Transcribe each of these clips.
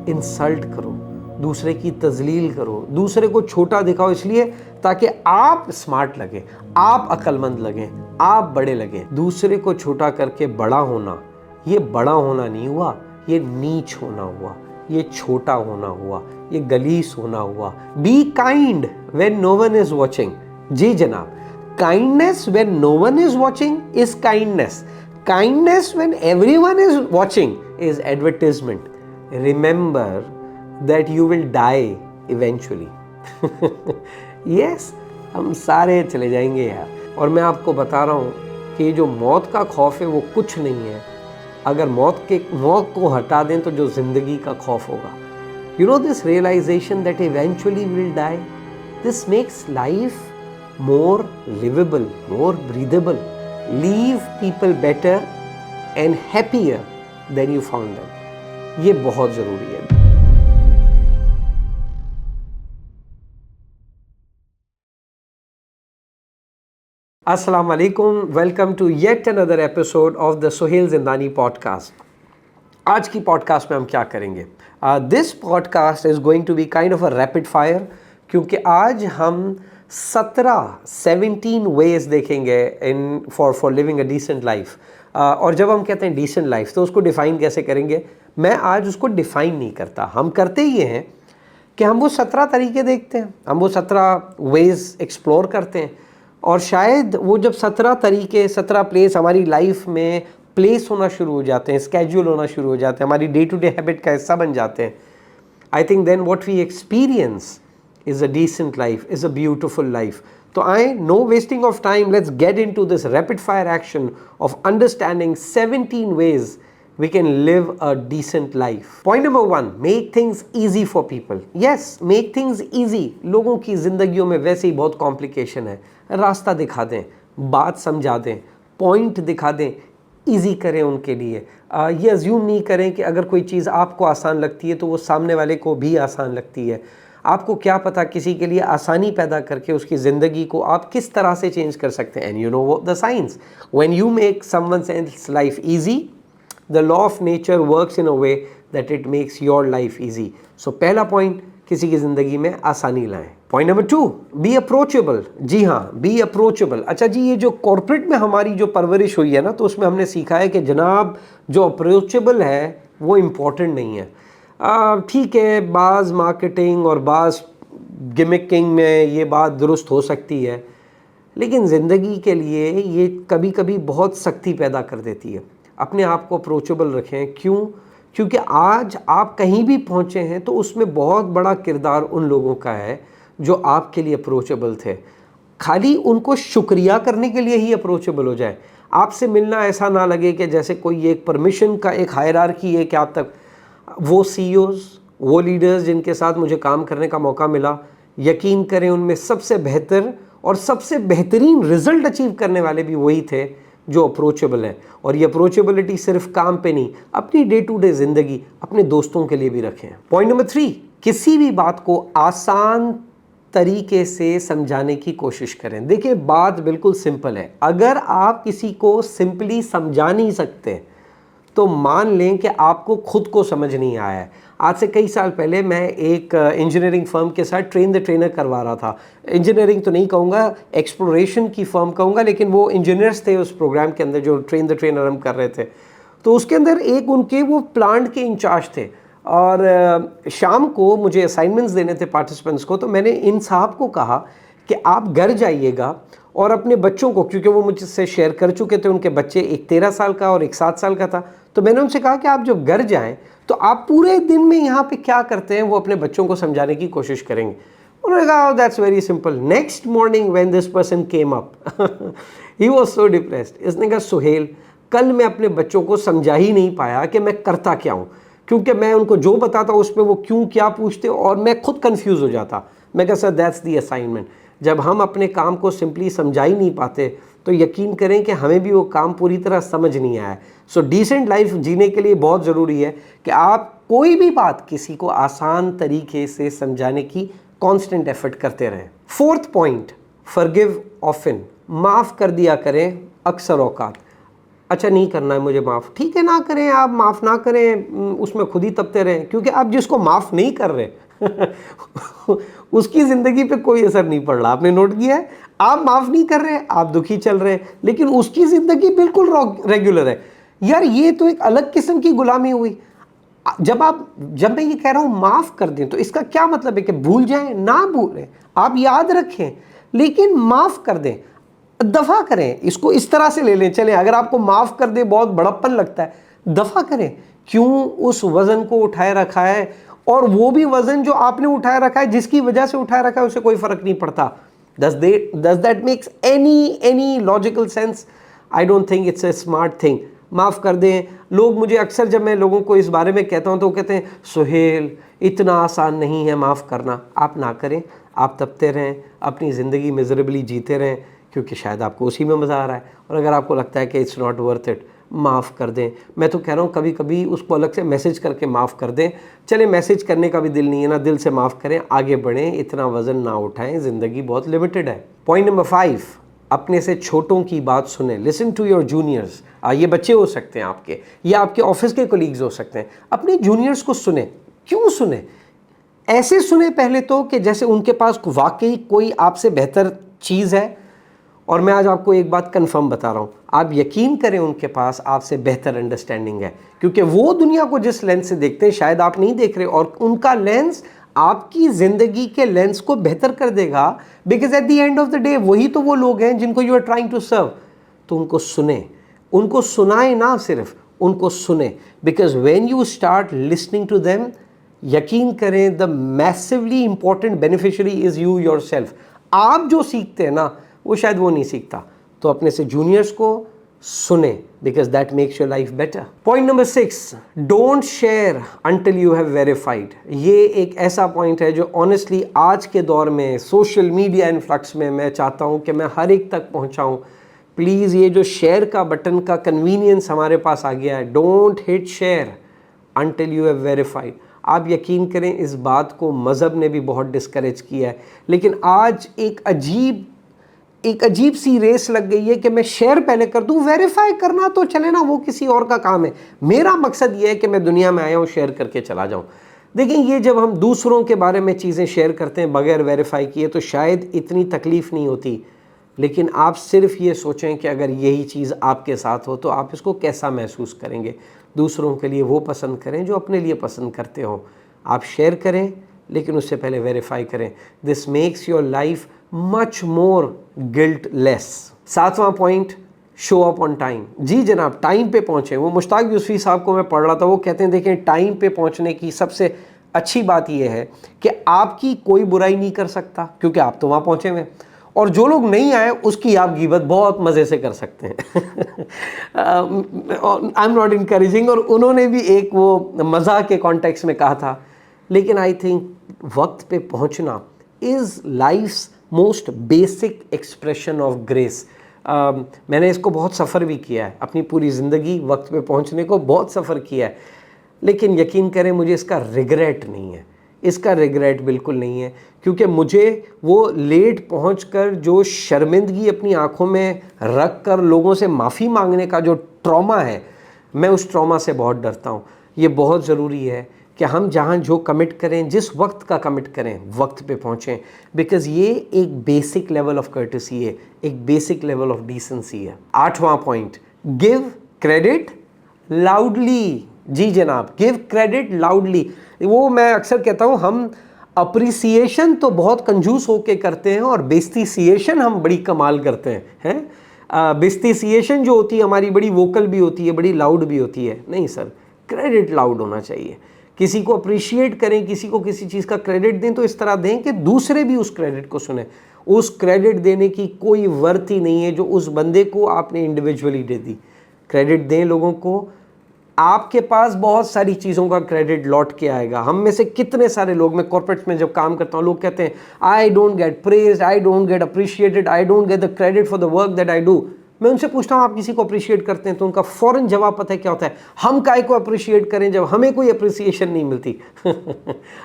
Insult करो, दूसरे की तजलील करो, दूसरे को छोटा दिखाओ, इसलिए ताकि आप स्मार्ट लगें, आप अक्लमंद लगें, आप बड़े लगें। दूसरे को छोटा करके बड़ा होना, ये बड़ा होना नहीं हुआ, ये नीच होना हुआ, ये छोटा होना हुआ, ये गलीस होना हुआ। Be kind when no one is watching. जी जनाब, kindness when no one is watching is kindness. Kindness when everyone is watching is advertisement. Remember that you will die eventually. Yes, हम सारे चले जाएंगे यार। और मैं आपको बता रहा हूँ कि जो मौत का खौफ है वो कुछ नहीं है। अगर मौत को हटा दें तो जो जिंदगी का खौफ होगा। You know this realisation that eventually will die, this makes life more livable, more breathable. Leave people better and happier than you found them. ये बहुत ज़रूरी है। अस्सलाम वालेकुम, welcome to yet another episode of the Suhail Zindani podcast. आज की podcast में हम क्या करेंगे? This podcast is going to be kind of a rapid fire, क्योंकि आज हम 17 वेज देखेंगे in for living a decent life. और जब हम कहते हैं डिसेंट लाइफ तो उसको डिफ़ाइन कैसे करेंगे? मैं आज उसको डिफ़ाइन नहीं करता, हम करते ये हैं कि हम वो 17 तरीके देखते हैं, हम वो 17 वेज एक्सप्लोर करते हैं। और शायद वो जब 17 तरीके, 17 प्लेस हमारी लाइफ में प्लेस होना शुरू हो जाते हैं, स्केड्यूल होना शुरू हो जाते हैं, हमारी डे टू डे हैबिट का हिस्सा बन जाते हैं, I think then what we experience is a decent life, is a beautiful life. So no wasting of time, let's get into this rapid fire action of understanding 17 ways we can live a decent life. Point number 1, make things easy for people. Yes, make things easy. लोगों की जिंदगियों में वैसे ही बहुत complication है। रास्ता दिखा दें, बात समझा दें, point दिखा दें, ईजी करें उनके लिए। ये अज्यूम नहीं करें कि अगर कोई चीज़ आपको आसान लगती है तो वो सामने वाले को भी आसान लगती है। आपको क्या पता किसी के लिए आसानी पैदा करके उसकी ज़िंदगी को आप किस तरह से चेंज कर सकते हैं। And you know the science, when you make someone else life easy, the law of nature works in a way that it makes your life easy. So पहला पॉइंट, किसी की ज़िंदगी में आसानी लाएं। Point number 2, be approachable. जी हाँ, be approachable. अच्छा जी, ये जो कॉर्पोरेट में हमारी जो परवरिश हुई है ना, तो उसमें हमने सीखा है कि जनाब जो अप्रोचेबल है वो इम्पॉर्टेंट नहीं है। ठीक है, बाज़ मार्केटिंग और बाज़ गिमिकिंग में ये बात दुरुस्त हो सकती है, लेकिन ज़िंदगी के लिए ये कभी कभी बहुत सख्ती पैदा कर देती है। अपने आप को अप्रोचेबल रखें। क्यों? क्योंकि आज आप कहीं भी पहुँचे हैं तो उसमें बहुत बड़ा किरदार उन लोगों का है जो आपके लिए अप्रोचेबल थे। खाली उनको शुक्रिया करने के लिए ही अप्रोचेबल हो जाए। आपसे मिलना ऐसा ना लगे कि जैसे कोई एक परमिशन का एक हायरार्की है कि आप तक। वो CEOs, वो लीडर्स जिनके साथ मुझे काम करने का मौका मिला, यकीन करें उनमें सबसे बेहतर और सबसे बेहतरीन रिजल्ट अचीव करने वाले भी वही थे जो अप्रोचेबल हैं। और ये अप्रोचेबिलिटी सिर्फ काम पे नहीं, अपनी डे टू डे ज़िंदगी, अपने दोस्तों के लिए भी रखें। पॉइंट नंबर 3, किसी भी बात को आसान तरीके से समझाने की कोशिश करें। देखिए, बात बिल्कुल सिंपल है। अगर आप किसी को सिंपली समझा नहीं सकते तो मान लें कि आपको खुद को समझ नहीं आया है। आज से कई साल पहले मैं एक इंजीनियरिंग फर्म के साथ ट्रेन द ट्रेनर करवा रहा था। इंजीनियरिंग तो नहीं कहूँगा, एक्सप्लोरेशन की फर्म कहूँगा, लेकिन वो इंजीनियर्स थे उस प्रोग्राम के अंदर जो ट्रेन द ट्रेनर हम कर रहे थे। तो उसके अंदर एक उनके वो प्लांट के इंचार्ज थे और शाम को मुझे असाइनमेंट्स देने थे पार्टिसिपेंट्स को। तो मैंने इन साहब को कहा कि आप घर जाइएगा और अपने बच्चों को, क्योंकि वो मुझसे शेयर कर चुके थे, उनके बच्चे एक 13 साल का और एक 7 साल का था, तो मैंने उनसे कहा कि आप जब घर जाएं तो आप पूरे दिन में यहाँ पे क्या करते हैं वो अपने बच्चों को समझाने की कोशिश करेंगे। उन्होंने कहा that's very simple. Next morning when this person came up he was so depressed. इसने कहा सुहेल, कल मैं अपने बच्चों को समझा ही नहीं पाया कि मैं करता क्या हूँ, क्योंकि मैं उनको जो बताता उसमें वो क्यों क्या पूछते और मैं खुद कंफ्यूज हो जाता। मैं कहा सर दैट्स दी असाइनमेंट। जब हम अपने काम को सिंपली समझा ही नहीं पाते तो यकीन करें कि हमें भी वो काम पूरी तरह समझ नहीं आया। सो डिसेंट लाइफ जीने के लिए बहुत ज़रूरी है कि आप कोई भी बात किसी को आसान तरीके से समझाने की कांस्टेंट एफर्ट करते रहें। 4th point, forgive often. माफ़ कर दिया करें अक्सर औकात। अच्छा नहीं करना है मुझे माफ़, ठीक है ना करें, आप माफ़ ना करें, उसमें खुद ही तपते रहें, क्योंकि आप जिसको माफ़ नहीं कर रहे उसकी ज़िंदगी पे कोई असर नहीं पड़ रहा। आपने नोट किया है, आप माफ़ नहीं कर रहे, आप दुखी चल रहे हैं, लेकिन उसकी ज़िंदगी बिल्कुल रेगुलर है। यार ये तो एक अलग किस्म की गुलामी हुई। जब मैं ये कह रहा हूँ माफ़ कर दें, तो इसका क्या मतलब है कि भूल जाएं? ना भूलें, आप याद रखें, लेकिन माफ़ कर दें, दफ़ा करें। इसको इस तरह से ले लें, चलें अगर आपको माफ़ कर दे बहुत बड़प्पन लगता है, दफ़ा करें। क्यों उस वज़न को उठाए रखा है, और वो भी वज़न जो आपने उठाए रखा है, जिसकी वजह से उठाए रखा है, उसे कोई फ़र्क नहीं पड़ता। Does that makes any logical sense? I don't think it's a smart thing. माफ़ कर दें। लोग मुझे अक्सर, जब मैं लोगों को इस बारे में कहता हूँ, तो वो कहते हैं सुहेल इतना आसान नहीं है माफ़ करना। आप ना करें, आप तपते रहें, अपनी ज़िंदगी मिजरेबली जीते रहें, क्योंकि शायद आपको उसी में मज़ा आ रहा है। और अगर आपको लगता है कि इट्स नॉट वर्थ इट, माफ़ कर दें। मैं तो कह रहा हूँ कभी कभी उसको अलग से मैसेज करके माफ़ कर दें। चले मैसेज करने का भी दिल नहीं है ना, दिल से माफ़ करें, आगे बढ़ें, इतना वज़न ना उठाएं, ज़िंदगी बहुत लिमिटेड है। पॉइंट नंबर 5, अपने से छोटों की बात सुने। Listen to your juniors. ये बच्चे हो सकते हैं आपके, या आपके ऑफिस के कोलीग्स हो सकते हैं। अपने जूनियर्स को सुने। क्यों सुने? ऐसे सुने पहले तो कि जैसे उनके पास वाकई कोई आपसे बेहतर चीज़ है। और मैं आज आपको एक बात कंफर्म बता रहा हूँ, आप यकीन करें उनके पास आपसे बेहतर अंडरस्टैंडिंग है, क्योंकि वो दुनिया को जिस लेंस से देखते हैं शायद आप नहीं देख रहे, और उनका लेंस आपकी ज़िंदगी के लेंस को बेहतर कर देगा। Because at the end of the day वही तो वो लोग हैं जिनको you are trying to serve. तो उनको सुने, उनको सुनाए ना, सिर्फ उनको सुने। Because when you start listening to them, यकीन करें the massively important beneficiary is you yourself. आप जो सीखते हैं ना, वो शायद वो नहीं सीखता। तो अपने से जूनियर्स को सुने, because that makes your life better. Point number 6, don't share until you have verified. ये एक ऐसा पॉइंट है जो ऑनेस्टली आज के दौर में सोशल मीडिया इन्फ्लक्स में मैं चाहता हूँ कि मैं हर एक तक पहुँचाऊँ। प्लीज़, ये जो शेयर का बटन का कन्वीनियंस हमारे पास आ गया है, don't hit share until you have verified. आप यकीन करें इस बात को मज़हब ने भी बहुत डिस्करेज किया है, लेकिन आज एक अजीब सी रेस लग गई है कि मैं शेयर पहले कर दूं, वेरीफाई करना तो चले ना, वो किसी और का काम है। मेरा मकसद ये है कि मैं दुनिया में आया हूँ शेयर करके चला जाऊँ। देखिए, ये जब हम दूसरों के बारे में चीज़ें शेयर करते हैं बगैर वेरीफाई किए, तो शायद इतनी तकलीफ़ नहीं होती। लेकिन आप सिर्फ ये सोचें कि अगर यही चीज़ आपके साथ हो तो आप इसको कैसा महसूस करेंगे। दूसरों के लिए वो पसंद करें जो अपने लिए पसंद करते हो। आप शेयर करें, लेकिन उससे पहले वेरीफाई करें। This makes your life much more guiltless. 7वां point, show up on time. जी जनाब, टाइम पे पहुँचें। वो मुश्ताक यूसुफी साहब को मैं पढ़ रहा था, वो कहते हैं देखें, टाइम पे पहुँचने की सबसे अच्छी बात यह है कि आपकी कोई बुराई नहीं कर सकता, क्योंकि आप तो वहाँ पहुँचे हुए, और जो लोग नहीं आए उसकी आप गिबत बहुत मज़े से कर सकते हैं। आई एम नॉट इनकरेजिंग, और उन्होंने भी एक वो मज़ा के कॉन्टेक्स्ट में कहा था। लेकिन आई थिंक वक्त पे पहुंचना is life's most basic expression of grace. मैंने इसको बहुत सफ़र भी किया है, अपनी पूरी ज़िंदगी वक्त पे पहुंचने को बहुत सफ़र किया है, लेकिन यकीन करें मुझे इसका रिग्रेट नहीं है। इसका रिग्रेट बिल्कुल नहीं है, क्योंकि मुझे वो लेट पहुंचकर जो शर्मिंदगी अपनी आंखों में रख कर लोगों से माफ़ी मांगने का जो ट्रॉमा है, मैं उस ट्रॉमा से बहुत डरता हूँ। ये बहुत ज़रूरी है कि हम जहाँ जो कमिट करें, जिस वक्त का कमिट करें, वक्त पे पहुँचें। बिकॉज़ ये एक बेसिक लेवल ऑफ कर्टेसी है, एक बेसिक लेवल ऑफ डिसेंसी है। 8वां पॉइंट, गिव क्रेडिट लाउडली। जी जनाब, गिव क्रेडिट लाउडली। वो मैं अक्सर कहता हूँ, हम अप्रिसिएशन तो बहुत कंजूस होके करते हैं, और बेइज्जतीसिएशन हम बड़ी कमाल करते हैं। बेइज्जतीसिएशन जो होती है हमारी बड़ी वोकल भी होती है, बड़ी लाउड भी होती है। नहीं सर, क्रेडिट लाउड होना चाहिए। किसी को अप्रिशिएट करें, किसी को किसी चीज़ का क्रेडिट दें, तो इस तरह दें कि दूसरे भी उस क्रेडिट को सुने। उस क्रेडिट देने की कोई वर्थ ही नहीं है जो उस बंदे को आपने इंडिविजुअली दे दी। क्रेडिट दें लोगों को, आपके पास बहुत सारी चीज़ों का क्रेडिट लौट के आएगा। हम में से कितने सारे लोग, मैं कॉर्पोरेट में जब काम करता हूँ, लोग कहते हैं I don't get praised, I don't get appreciated, I don't get the credit for the work that I do. मैं उनसे पूछता हूँ आप किसी को अप्रिशिएट करते हैं, तो उनका फ़ौरन जवाब पता है क्या होता है? हम काय को अप्रिशिएट करें जब हमें कोई अप्रिसिएशन नहीं मिलती।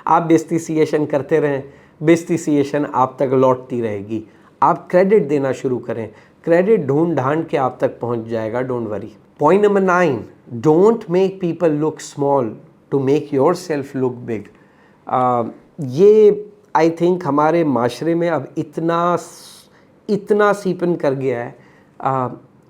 आप बेइज्जतीसिएशन करते रहें, बेइज्जतीसिएशन आप तक लौटती रहेगी। आप क्रेडिट देना शुरू करें, क्रेडिट ढूंढ ढांड के आप तक पहुँच जाएगा, don't worry. Point number 9, don't make people look small to make yourself look big. ये आई थिंक हमारे माशरे में अब इतना सीपन कर गया है।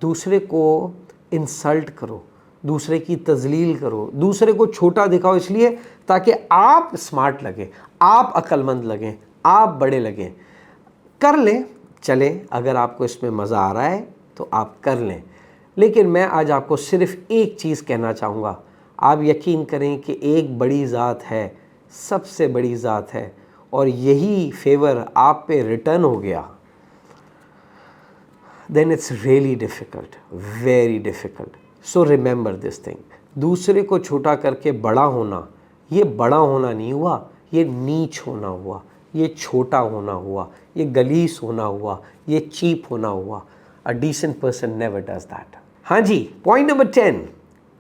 दूसरे को इंसल्ट करो, दूसरे की तजलील करो, दूसरे को छोटा दिखाओ इसलिए ताकि आप स्मार्ट लगें, आप अक्लमंद लगें, आप बड़े लगें। कर लें, चलें, अगर आपको इसमें मज़ा आ रहा है तो आप कर लें। लेकिन मैं आज आपको सिर्फ एक चीज़ कहना चाहूँगा, आप यकीन करें कि एक बड़ी ज़ात है, सबसे बड़ी ज़ात है, और यही फेवर आप पे रिटर्न हो गया, then it's really difficult, very difficult. So remember this thing. दूसरे को छोटा करके बड़ा होना, ये बड़ा होना नहीं हुआ, ये नीच होना हुआ, ये छोटा होना हुआ, ये गलीस होना हुआ, ये चीप होना हुआ। A decent person never does that. हाँ जी, point number 10,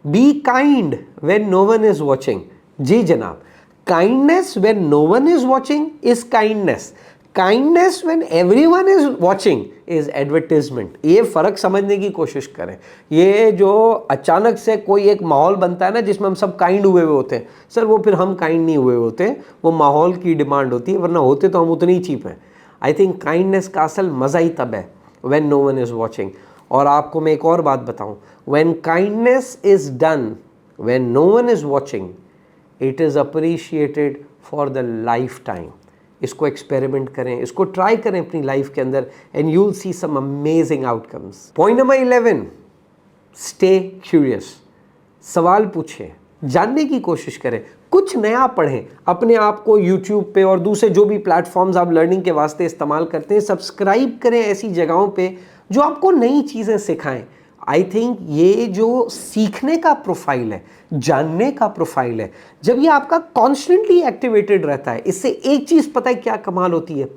be kind when no one is watching. जी जनाब, kindness when no one is watching is kindness. Kindness when everyone is watching is advertisement. ये फ़र्क समझने की कोशिश करें। ये जो अचानक से कोई एक माहौल बनता है ना जिसमें हम सब काइंड हुए हुए होते हैं, सर वो फिर हम काइंड नहीं हुए होते, वो माहौल की डिमांड होती है, वरना होते तो हम उतने ही चीप हैं। आई थिंक काइंडनेस का असल मज़ा ही तब है when no one is watching. और आपको मैं एक और बात बताऊं, when kindness is done when no one is watching, it is appreciated for the lifetime. इसको एक्सपेरिमेंट करें, इसको ट्राई करें अपनी लाइफ के अंदर, and you will see some amazing outcomes. Point number 11, stay curious. सवाल पूछें, जानने की कोशिश करें, कुछ नया पढ़ें। अपने आप को यूट्यूब पे और दूसरे जो भी प्लेटफॉर्म्स आप लर्निंग के वास्ते इस्तेमाल करते हैं, सब्सक्राइब करें ऐसी जगहों पे जो आपको नई चीज़ें सिखाएं। आई थिंक ये जो सीखने का प्रोफाइल है, जानने का प्रोफाइल है, जब ये आपका कॉन्स्टेंटली एक्टिवेटेड रहता है, इससे एक चीज़ पता है क्या कमाल होती है,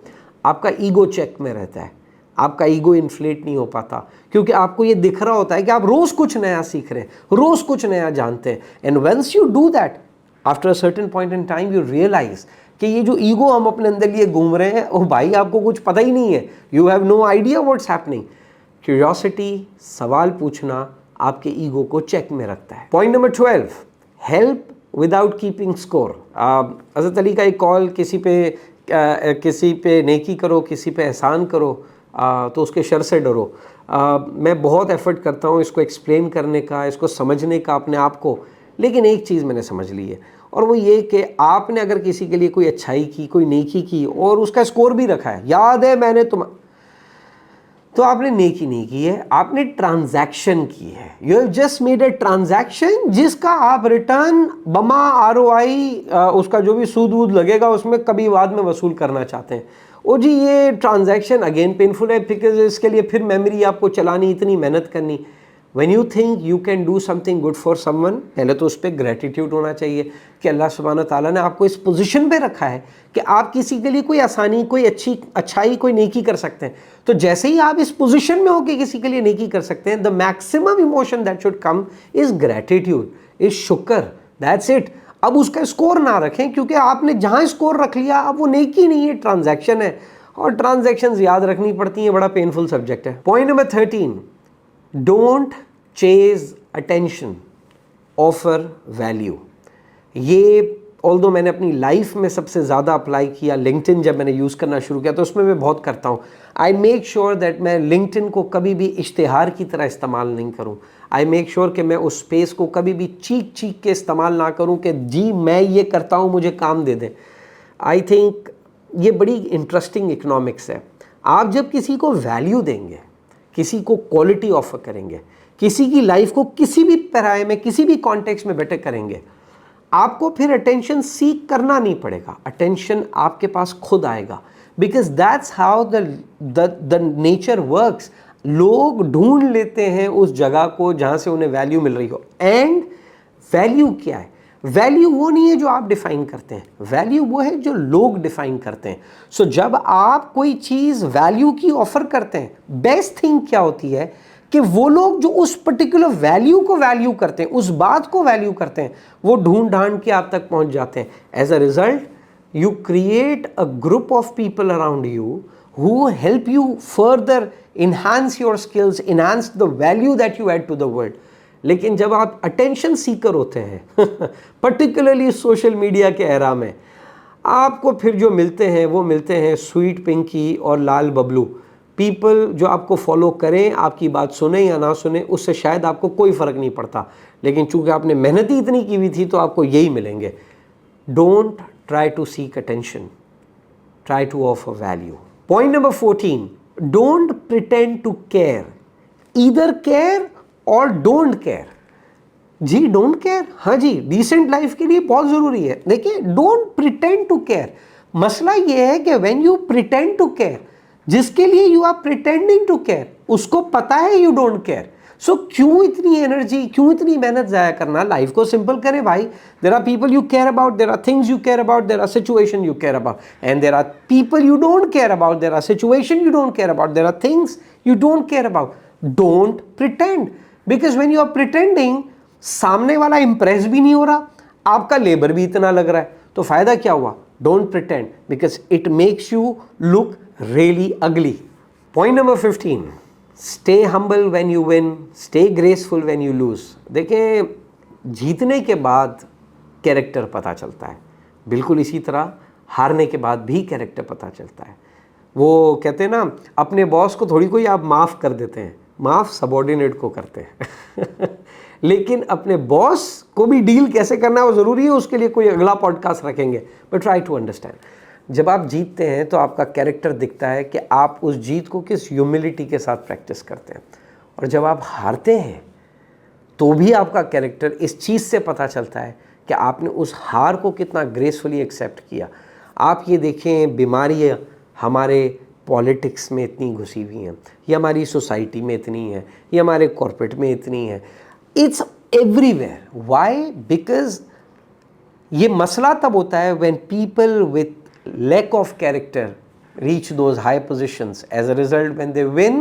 आपका ईगो चेक में रहता है। आपका ईगो इन्फ्लेट नहीं हो पाता, क्योंकि आपको ये दिख रहा होता है कि आप रोज़ कुछ नया सीख रहे हैं, रोज़ कुछ नया जानते हैं। And once you do that, after a certain point in time you realise कि ये जो ईगो हम अपने अंदर लिए घूम रहे हैं, ओ भाई आपको कुछ पता ही नहीं है, you have no idea what's happening. Curiosity, सवाल पूछना आपके ईगो को चेक में रखता है। Point number 12, help without keeping score. Hazrat Ali का एक कॉल, किसी पे नेकी करो, किसी पे एहसान करो, तो उसके शर से डरो। मैं बहुत एफर्ट करता हूँ इसको एक्सप्लेन करने का, इसको समझने का अपने आप को, लेकिन एक चीज़ मैंने समझ ली है, और वो ये कि आपने अगर किसी के लिए कोई अच्छाई की, कोई नेकी की और उसका स्कोर भी रखा है, याद है मैंने तो आपने नेकी नहीं की है, आपने ट्रांजैक्शन की है। You have just made a transaction जिसका आप रिटर्न बमा ROI, उसका जो भी सूद वूद लगेगा उसमें कभी बाद में वसूल करना चाहते हैं। ओ जी, ये ट्रांजैक्शन अगेन पेनफुल है, बिकॉज इसके लिए फिर मेमोरी आपको चलानी, इतनी मेहनत करनी। When you think you can do something good for someone, पहले तो उस पर ग्रेटिट्यूड होना चाहिए कि अल्लाह सुब्हान ताला ने आपको इस पोजीशन पे रखा है कि आप किसी के लिए कोई आसानी, कोई अच्छाई, कोई नेकी कर सकते हैं। तो जैसे ही आप इस पोजीशन में हो कि किसी के लिए नेकी कर सकते हैं, the maximum emotion that should come is gratitude, is शुक्र, दैट्स इट। अब उसका स्कोर ना रखें, क्योंकि आपने जहाँ स्कोर रख लिया अब वो नेकी नहीं है, ट्रांजैक्शन है, और ट्रांजैक्शंस याद रखनी पड़ती हैं, बड़ा पेनफुल सब्जेक्ट है। Point number 13, don't chase attention, offer value. ये ऑल्दो मैंने अपनी लाइफ में सबसे ज़्यादा अप्लाई किया, लिंक्डइन जब मैंने यूज़ करना शुरू किया तो उसमें मैं बहुत करता हूँ। आई मेक श्योर दैट मैं लिंक्डइन को कभी भी इश्तिहार की तरह इस्तेमाल नहीं करूँ। आई मेक श्योर कि मैं उस स्पेस को कभी भी चीख के इस्तेमाल ना करूँ कि जी मैं ये करता हूँ, मुझे काम दे दें। आई थिंक ये बड़ी इंटरेस्टिंग इकनॉमिक्स है। आप जब किसी को वैल्यू देंगे, किसी को क्वालिटी ऑफर करेंगे, किसी की लाइफ को किसी भी पैराए में, किसी भी कॉन्टेक्स्ट में बेटर करेंगे, आपको फिर अटेंशन सीख करना नहीं पड़ेगा, अटेंशन आपके पास खुद आएगा, because that's how the nature works. लोग ढूंढ लेते हैं उस जगह को जहाँ से उन्हें वैल्यू मिल रही हो। एंड वैल्यू क्या है? वैल्यू वो नहीं है जो आप डिफाइन करते हैं, वैल्यू वो है जो लोग डिफाइन करते हैं। सो जब आप कोई चीज़ वैल्यू की ऑफर करते हैं, बेस्ट थिंग क्या होती है कि वो लोग जो उस पर्टिकुलर वैल्यू को वैल्यू करते हैं, उस बात को वैल्यू करते हैं, वो ढूंढ ढांड के आप तक पहुंच जाते हैं। As a result you create a group of people around you who help you further enhance your skills, enhance the value that you add to the world. लेकिन जब आप अटेंशन सीकर होते हैं पर्टिकुलरली सोशल मीडिया के era में, आपको फिर जो मिलते हैं वो मिलते हैं स्वीट पिंकी और लाल बबलू। पीपल जो आपको फॉलो करें, आपकी बात सुने या ना सुने, उससे शायद आपको कोई फ़र्क नहीं पड़ता, लेकिन चूंकि आपने मेहनत ही इतनी की हुई थी तो आपको यही मिलेंगे। Don't try to seek attention, try to offer value. Point number 14, don't pretend to care, either care or don't care. जी डोंट केयर, हाँ जी, डिसेंट लाइफ के लिए बहुत ज़रूरी है। देखिए डोंट प्रिटेंड टू केयर, मसला ये है कि when you pretend to care, जिसके लिए you are pretending to care उसको पता है यू डोंट केयर। सो क्यों इतनी एनर्जी, क्यों इतनी मेहनत ज़ाया करना? लाइफ को सिंपल करें भाई। There are people you care about, there are things you care about, there are situation you care about, and there are people you don't care about, there are situation you don't care about, there are things you don't care about. Don't pretend, because when you are pretending, सामने वाला Impress भी नहीं हो रहा, आपका labour भी इतना लग रहा है, तो फायदा क्या हुआ? Don't pretend, because it makes you look really ugly. Point number 15, stay humble when you win, stay graceful when you lose. देखें, जीतने के बाद कैरेक्टर पता चलता है, बिल्कुल इसी तरह हारने के बाद भी कैरेक्टर पता चलता है। वो कहते हैं ना, अपने बॉस को थोड़ी कोई आप माफ़ कर देते हैं, माफ़ सबॉर्डिनेट को करते हैं लेकिन अपने बॉस को भी डील कैसे करना है वो ज़रूरी है, उसके लिए कोई अगला पॉडकास्ट रखेंगे, बट ट्राई टू अंडरस्टैंड। जब आप जीतते हैं तो आपका कैरेक्टर दिखता है कि आप उस जीत को किस ह्यूमिलिटी के साथ प्रैक्टिस करते हैं, और जब आप हारते हैं तो भी आपका कैरेक्टर इस चीज़ से पता चलता है कि आपने उस हार को कितना ग्रेसफुली एक्सेप्ट किया। आप ये देखें, बीमारियाँ हमारे पॉलिटिक्स में इतनी घुसी हुई हैं, ये हमारी सोसाइटी में इतनी है, ये हमारे कॉर्पोरेट में इतनी है, इट्स एवरीवेयर। व्हाई? बिकॉज ये मसला तब होता है when people with lack of character reach those high positions. As a result, when they win,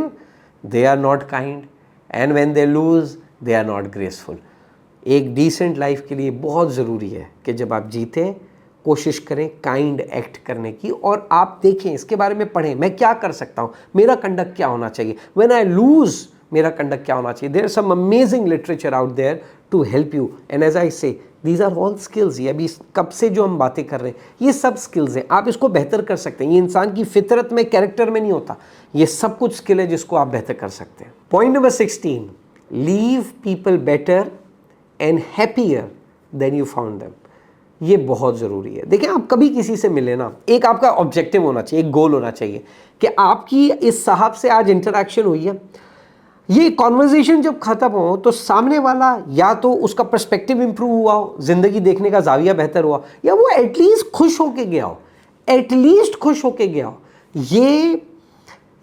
they are not kind, and when they lose, they are not graceful. एक decent life के लिए बहुत ज़रूरी है कि जब आप जीते कोशिश करें काइंड एक्ट करने की, और आप देखें, इसके बारे में पढ़ें, मैं क्या कर सकता हूँ, मेरा कंडक्ट क्या होना चाहिए, when I lose मेरा कंडक्ट क्या होना चाहिए। There some amazing literature out there to help you, and as I say these are all skills. ये अभी कब से जो हम बातें कर रहे हैं ये सब स्किल्स हैं, आप इसको बेहतर कर सकते हैं। ये इंसान की फितरत में, कैरेक्टर में नहीं होता, ये सब कुछ स्किल है जिसको आप बेहतर कर सकते हैं। Point number 16, leave people better and happier than you found them. ये बहुत ज़रूरी है। देखिए, आप कभी किसी से मिले ना, एक आपका ऑब्जेक्टिव होना चाहिए, एक गोल होना चाहिए कि आपकी इस साहब से आज इंटरेक्शन हुई है, ये कॉन्वर्जेशन जब ख़त्म हो तो सामने वाला या तो उसका पर्सपेक्टिव इंप्रूव हुआ हो, ज़िंदगी देखने का जाविया बेहतर हुआ, या वो एटलीस्ट खुश होके गया हो, एटलीस्ट खुश होके गया हो। ये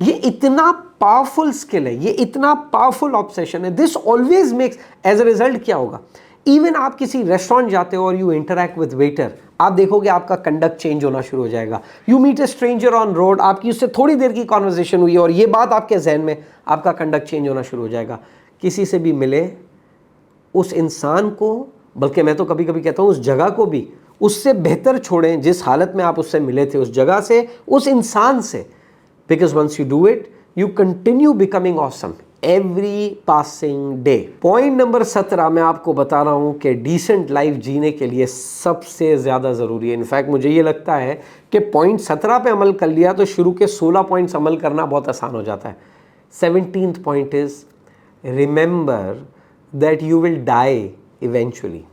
इतना पावरफुल स्किल है, ये इतना पावरफुल ऑब्सेशन है। This always makes, as a result क्या होगा, इवन आप किसी रेस्टोरेंट जाते हो और यू इंटरैक्ट विद वेटर, आप देखोगे आपका कंडक्ट चेंज होना शुरू हो जाएगा। You meet a stranger on road, आपकी उससे थोड़ी देर की कॉन्वर्जेशन हुई और ये बात आपके जहन में, आपका कंडक्ट चेंज होना शुरू हो जाएगा। किसी से भी मिले, उस इंसान को, बल्कि मैं तो कभी कभी कहता हूँ उस जगह को भी उससे बेहतर छोड़ें जिस हालत में आप उससे मिले थे, उस जगह से, उस इंसान से, because once you do it you continue becoming awesome every passing day. Point number 17 मैं आपको बता रहा हूँ कि डिसेंट लाइफ जीने के लिए सबसे ज़्यादा ज़रूरी है। इनफैक्ट मुझे ये लगता है कि पॉइंट 17 पे अमल कर लिया तो शुरू के 16 पॉइंट्स अमल करना बहुत आसान हो जाता है। 17th point is remember that you will die eventually.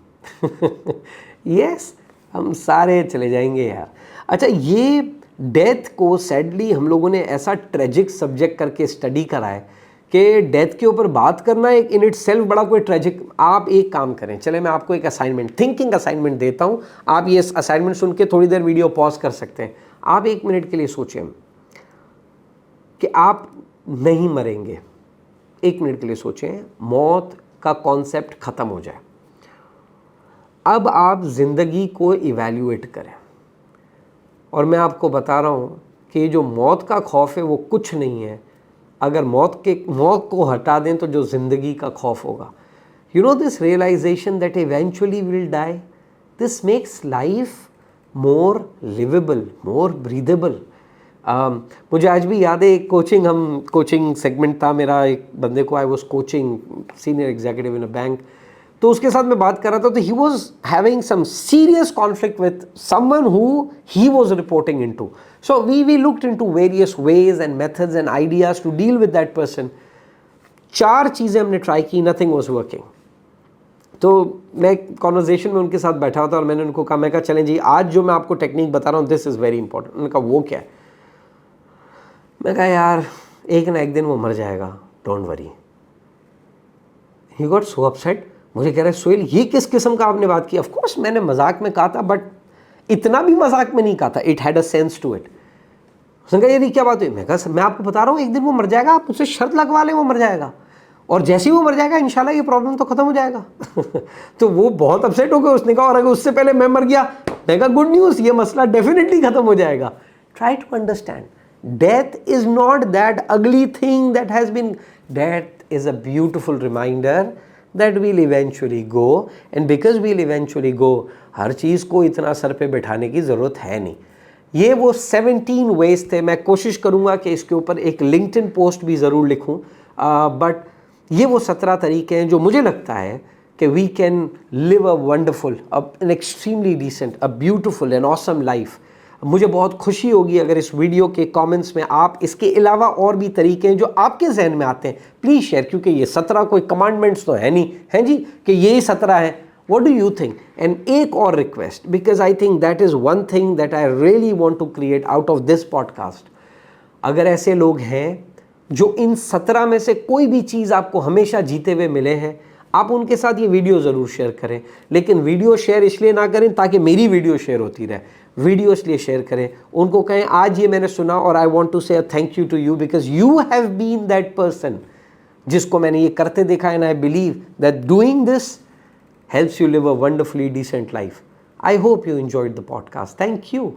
Yes, हम सारे चले जाएंगे यार। अच्छा, ये डेथ को सैडली हम लोगों ने ऐसा ट्रेजिक सब्जेक्ट करके स्टडी करा है कि डेथ के ऊपर बात करना एक इन इट सेल्फ बड़ा कोई ट्रेजिक। आप एक काम करें, चले मैं आपको एक असाइनमेंट, थिंकिंग असाइनमेंट देता हूँ। आप ये असाइनमेंट सुन के थोड़ी देर वीडियो पॉज कर सकते हैं। आप 1 मिनट के लिए सोचें कि आप नहीं मरेंगे। 1 मिनट के लिए सोचें, मौत का कॉन्सेप्ट ख़त्म हो जाए। अब आप ज़िंदगी को इवैल्यूएट करें, और मैं आपको बता रहा हूँ कि जो मौत का खौफ है वो कुछ नहीं है। अगर मौत को हटा दें तो जो ज़िंदगी का खौफ होगा, you know this realisation that eventually will die, this makes life more livable, more breathable. मुझे आज भी याद है एक कोचिंग सेगमेंट था मेरा, एक बंदे को I was coaching senior executive in a bank, तो उसके साथ मैं बात कर रहा था, तो he was having some serious conflict with someone who he was reporting into. So we looked into various ways and methods and ideas to deal with that person. 4 चीज़ें हमने ट्राई की, नथिंग वॉज वर्किंग. तो मैं conversation में उनके साथ बैठा हुआ था और मैंने उनको कहा, मैं कहा चलें जी, आज जो मैं आपको टेक्निक बता रहा हूँ दिस इज़ वेरी इंपॉर्टेंट. उन्होंने कहा वो क्या है? मैं कहा यार एक ना एक दिन वो मर जाएगा, don't worry. He got so upset. मुझे कह रहा है सोहेल ये किस किस्म का आपने बात की? ऑफ कोर्स मैंने मजाक में कहा था, बट इतना भी मजाक में नहीं कहा था. It had a sense to it. उसने कहा ये क्या बात हुई? मैं कहा मैं आपको बता रहा हूँ एक दिन वो मर जाएगा, आप मुझसे शर्त लगवा लें वो मर जाएगा, और जैसे ही वो मर जाएगा इंशाल्लाह ये प्रॉब्लम तो खत्म हो जाएगा. तो वो बहुत अपसेट हो गया. उसने कहा और अगर उससे पहले मैं मर गया? मैं कहा गुड न्यूज़, ये मसला डेफिनेटली खत्म हो जाएगा. Try to understand, death is not that ugly thing that has been. Death is a beautiful reminder that we'll eventually go, and because we'll eventually go, हर चीज़ को इतना सर पे बैठाने की ज़रूरत है नहीं. ये वो 17 वेज थे. मैं कोशिश करूँगा कि इसके ऊपर एक लिंक्डइन पोस्ट भी ज़रूर लिखूँ, बट ये वो 17 तरीके हैं जो मुझे लगता है कि we can live a wonderful, an extremely decent, a beautiful and awesome life. मुझे बहुत खुशी होगी अगर इस वीडियो के कमेंट्स में आप इसके अलावा और भी तरीके हैं जो आपके जहन में आते हैं प्लीज़ शेयर, क्योंकि ये 17 कोई कमांडमेंट्स तो है नहीं, हैं जी, कि यही 17 है. What do you think? And एक और request, because I think that is one thing that I really want to create out of this podcast. अगर ऐसे लोग हैं जो इन 17 में से कोई भी चीज़ आपको हमेशा जीते हुए मिले हैं, आप उनके साथ ये वीडियो ज़रूर शेयर करें. लेकिन वीडियो शेयर इसलिए ना करें ताकि मेरी वीडियो शेयर होती रहे. वीडियो इसलिए शेयर करें, उनको कहें आज ये मैंने सुना और आई want to say a thank you to you because you have been that person जिसको मैंने ये करते देखा, and I believe that doing this helps you live a wonderfully decent life. I hope you enjoyed the podcast. Thank you.